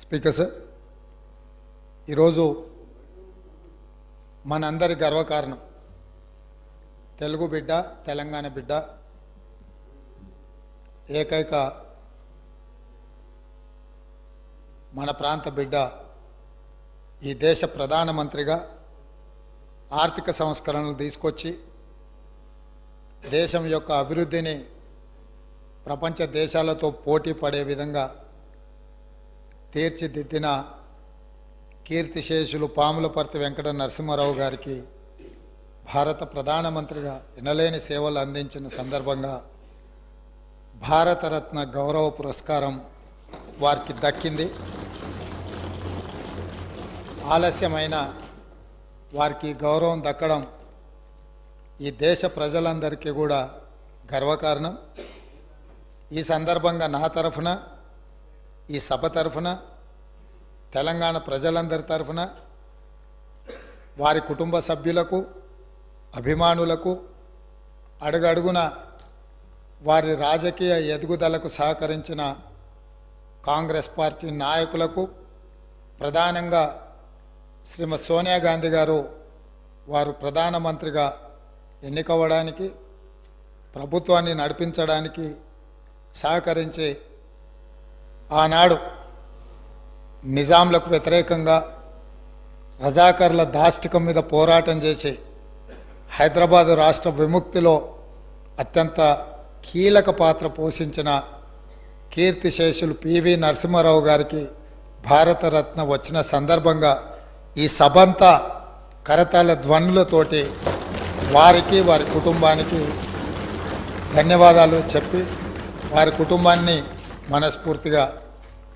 Speaker sir, ఈరోజు మనందరి గర్వకారణం తెలుగు బిడ్డ, తెలంగాణ బిడ్డ, ఏకైక మన ప్రాంత బిడ్డ ఈ దేశ ప్రధానమంత్రిగా ఆర్థిక సంస్కరణలు తీసుకొచ్చి దేశం యొక్క అభివృద్ధిని ప్రపంచ దేశాలతో పోటీ పడే విధంగా తీర్చిదిద్దిన కీర్తిశేషులు పాములపర్తి వెంకట నరసింహారావు గారికి భారత ప్రధానమంత్రిగా ఎనలేని సేవలు అందించిన సందర్భంగా భారతరత్న గౌరవ పురస్కారం వారికి దక్కింది. ఆలస్యమైన వారికి గౌరవం దక్కడం ఈ దేశ ప్రజలందరికీ కూడా గర్వకారణం. ఈ సందర్భంగా నా తరఫున, ఈ సభ తరఫున, తెలంగాణ ప్రజలందరి తరఫున వారి కుటుంబ సభ్యులకు, అభిమానులకు, అడుగడుగున వారి రాజకీయ ఎదుగుదలకు సహకరించిన కాంగ్రెస్ పార్టీ నాయకులకు, ప్రధానంగా శ్రీమతి సోనియా గాంధీ గారు వారు ప్రధానమంత్రిగా ఎన్నికవ్వడానికి, ప్రభుత్వాన్ని నడిపించడానికి సహకరించి ఆనాడు నిజాంలకు వ్యతిరేకంగా రజాకర్ల దాష్టికం మీద పోరాటం చేసి హైదరాబాద్ రాష్ట్ర విముక్తిలో అత్యంత కీలక పాత్ర పోషించిన కీర్తిశేషులు పివి నరసింహారావు గారికి భారతరత్న వచ్చిన సందర్భంగా ఈ సభంతా కరతాళ ధ్వనులతోటి వారికి, వారి కుటుంబానికి ధన్యవాదాలు చెప్పి వారి కుటుంబాన్ని మనస్ఫూర్తిగా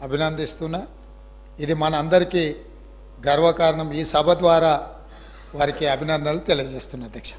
అభినందిస్తున్నా. ఇది మన అందరికీ గర్వకారణం. ఈ సభ ద్వారా వారికి అభినందనలు తెలియజేస్తున్నా అధ్యక్ష.